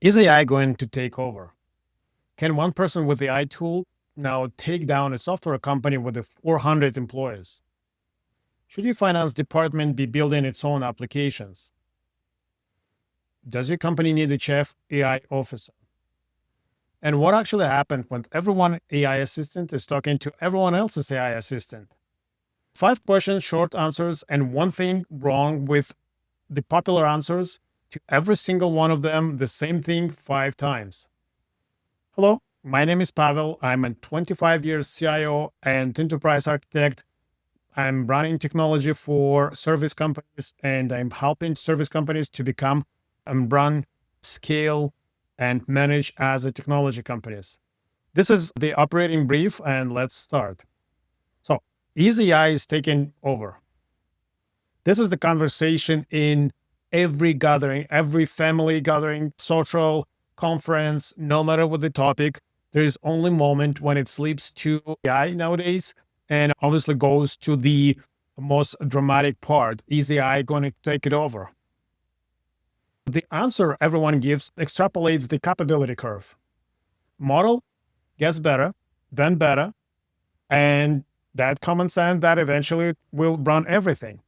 Is AI going to take over? Can one person with the AI tool now take down a software company with 400 employees? Should your finance department be building its own applications? Does your company need a chief AI officer? And what actually happened when everyone AI assistant is talking to everyone else's AI assistant? 5 questions, short answers, and one thing wrong with the popular answers to every single one of them, the same thing 5 times. Hello, my name is Pavel. I'm a 25 years CIO and enterprise architect. I'm running technology for service companies and I'm helping service companies to become and run, scale, and manage as a technology companies. This is the operating brief, and let's start. So, EasyEye is taking over. This is the conversation in every gathering, every family gathering, social conference, no matter what the topic. There is only moment when it sleeps to AI nowadays, and obviously goes to the most dramatic part. Is AI going to take it over? The answer everyone gives extrapolates the capability curve. Model gets better, then better, and that common sense that eventually will run everything.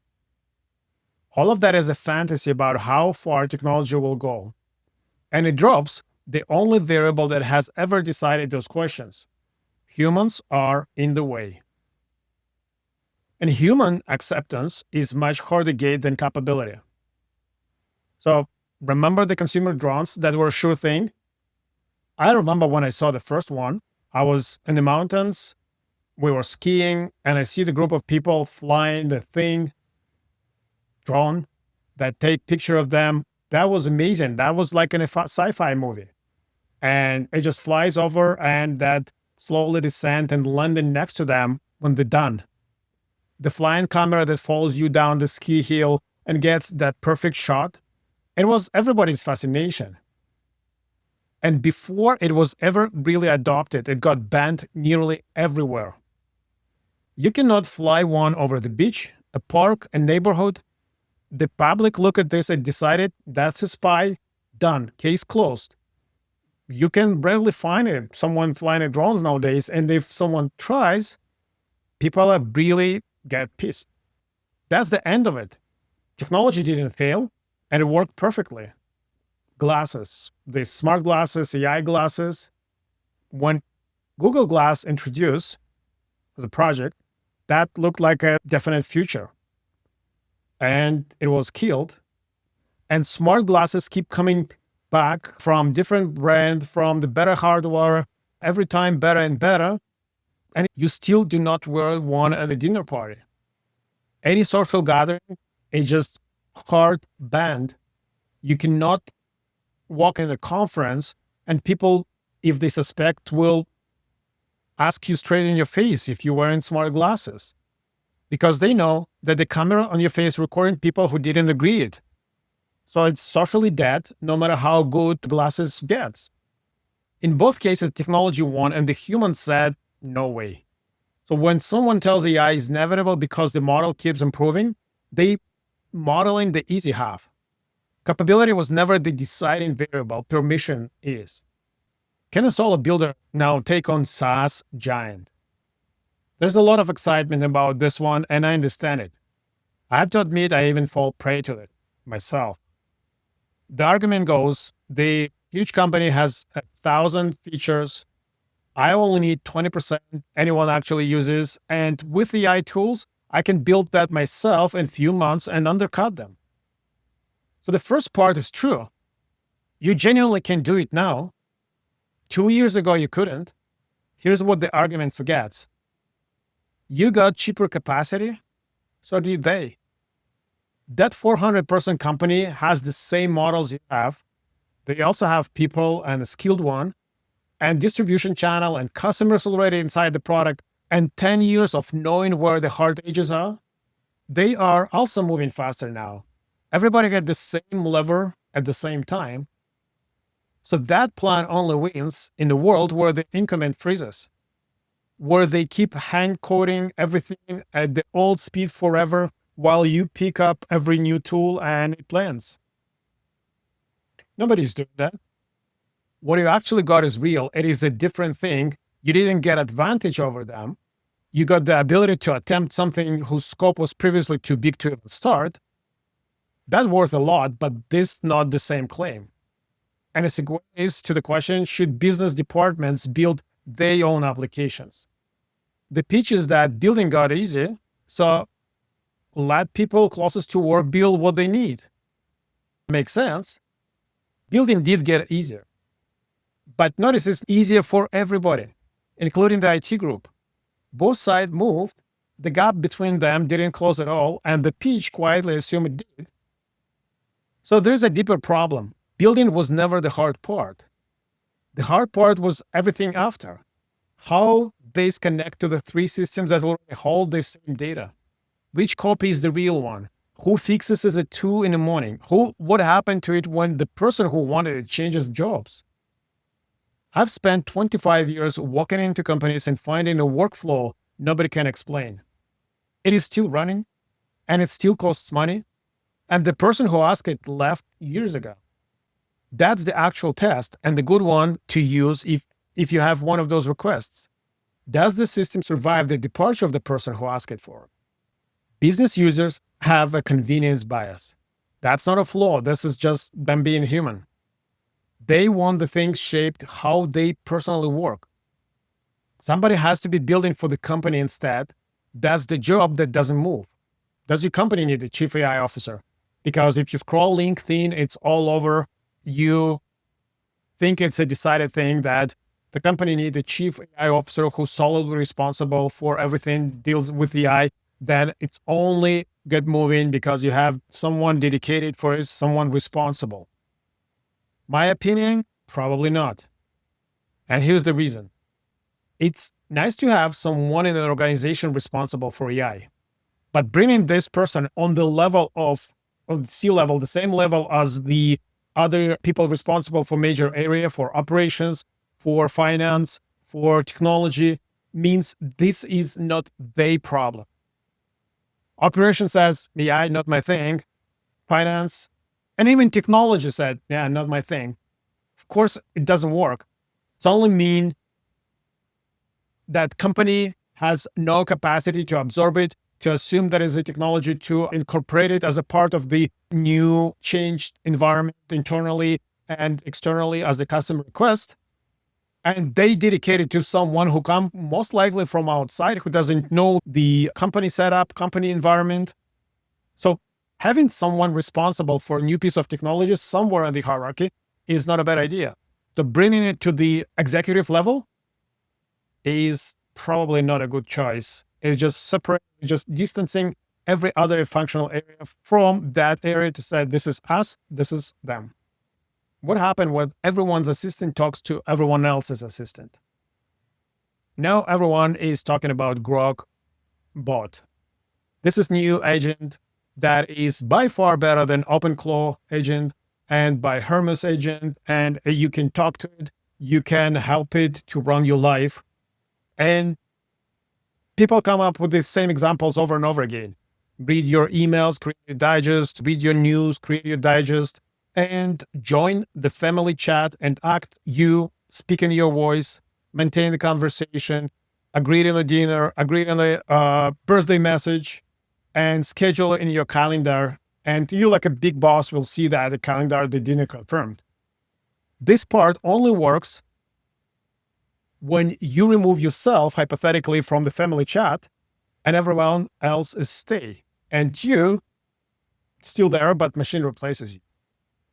All of that is a fantasy about how far technology will go. And it drops the only variable that has ever decided those questions. Humans are in the way. And human acceptance is much harder gate than capability. So remember the consumer drones that were a sure thing? I remember when I saw the first one, I was in the mountains, we were skiing, and I see the group of people flying the thing, drone, that take picture of them. That was amazing. That was like in a sci-fi movie. And it just flies over and that slowly descend and landing next to them when they're done. The flying camera that follows you down the ski hill and gets that perfect shot. It was everybody's fascination. And before it was ever really adopted, it got banned nearly everywhere. You cannot fly one over the beach, a park, a neighborhood. The public looked at this and decided that's a spy, done, case closed. You can rarely find it, someone flying a drone nowadays. And if someone tries, people are really get pissed. That's the end of it. Technology didn't fail and it worked perfectly. Glasses, the smart glasses, AI glasses. When Google Glass introduced the project, that looked like a definite future. And it was killed. And smart glasses keep coming back from different brands, from the better hardware, every time better and better. And you still do not wear one at a dinner party. Any social gathering is just hard banned. You cannot walk in a conference and people, if they suspect, will ask you straight in your face if you're wearing smart glasses because they know that the camera on your face recording people who didn't agree it. So it's socially dead, no matter how good glasses gets. In both cases, technology won and the human said, no way. So when someone tells AI is inevitable because the model keeps improving, they modeling the easy half. Capability was never the deciding variable, permission is. Can a solo builder now take on SaaS giant? There's a lot of excitement about this one, and I understand it. I have to admit, I even fall prey to it myself. The argument goes the huge company has 1,000 features. I only need 20% anyone actually uses. And with AI tools, I can build that myself in a few months and undercut them. So the first part is true. You genuinely can do it now. 2 years ago, you couldn't. Here's what the argument forgets. You got cheaper capacity, so did they. That 400-person company has the same models you have. They also have people and a skilled one, and distribution channel and customers already inside the product, and 10 years of knowing where the hard edges are. They are also moving faster now. Everybody got the same lever at the same time. So that plan only wins in the world where the incumbent freezes, where they keep hand coding everything at the old speed forever while you pick up every new tool and it lands. Nobody's doing that. What you actually got is real. It is a different thing. You didn't get advantage over them. You got the ability to attempt something whose scope was previously too big to even start. That's worth a lot, but this is not the same claim. And it segues to the question, should business departments build their own applications? The pitch is that building got easy, so let people closest to work build what they need. Makes sense. Building did get easier. But notice it's easier for everybody, including the IT group. Both sides moved, the gap between them didn't close at all, and the pitch quietly assumed it did. So there's a deeper problem. Building was never the hard part. The hard part was everything after. How these connect to the three systems that will hold the same data. Which copy is the real one? Who fixes it at 2 in the morning? What happened to it when the person who wanted it changes jobs? I've spent 25 years walking into companies and finding a workflow nobody can explain. It is still running, and it still costs money, and the person who asked it left years ago. That's the actual test and the good one to use if you have one of those requests. Does the system survive the departure of the person who asked it for? Business users have a convenience bias. That's not a flaw. This is just them being human. They want the things shaped how they personally work. Somebody has to be building for the company instead. That's the job that doesn't move. Does your company need a chief AI officer? Because if you scroll LinkedIn, it's all over. You think it's a decided thing that the company needs a chief AI officer who's solidly responsible for everything deals with AI, then it's only get moving because you have someone dedicated for it, someone responsible. My opinion, probably not. And here's the reason. It's nice to have someone in an organization responsible for AI, but bringing this person on the level of C-level, the same level as the other people responsible for major area, for operations, for finance, for technology, means this is not their problem. Operations says, AI, not my thing. Finance, and even technology said, yeah, not my thing. Of course, it doesn't work. It's only mean that company has no capacity to absorb it, to assume that is a technology, to incorporate it as a part of the new changed environment internally and externally as a customer request. And they dedicate it to someone who come most likely from outside, who doesn't know the company setup, company environment. So having someone responsible for a new piece of technology somewhere in the hierarchy is not a bad idea. So bringing it to the executive level is probably not a good choice. It's just just distancing every other functional area from that area to say, this is us, this is them. What happened when everyone's assistant talks to everyone else's assistant? Now everyone is talking about Grok bot. This is new agent that is by far better than OpenClaw agent and by Hermes agent, and you can talk to it, you can help it to run your life. And people come up with the same examples over and over again. Read your emails, create your digest, read your news, create your digest, and join the family chat and speak in your voice, maintain the conversation, agree on a dinner, agree on a birthday message, and schedule it in your calendar. And you, like a big boss, will see that the calendar, the dinner confirmed. This part only works when you remove yourself, hypothetically, from the family chat and everyone else is stay. And you still there, but machine replaces you.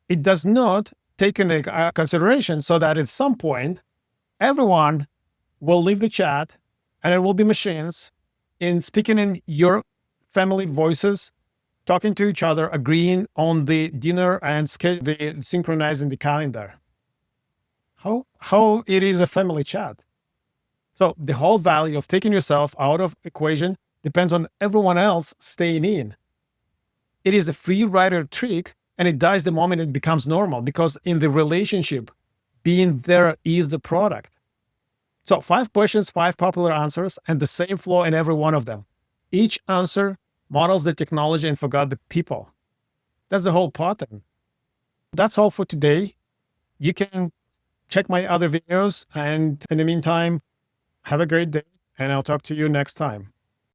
It does not take into consideration so that at some point, everyone will leave the chat and it will be machines in speaking in your family voices, talking to each other, agreeing on the dinner and synchronizing the calendar. How it is a family chat. So the whole value of taking yourself out of equation depends on everyone else staying in. It is a free rider trick, and it dies the moment it becomes normal, because in the relationship, being there is the product. So 5 questions, 5 popular answers, and the same flaw in every one of them. Each answer models the technology and forgot the people. That's the whole pattern. That's all for today. You can check my other videos. And in the meantime, have a great day, and I'll talk to you next time.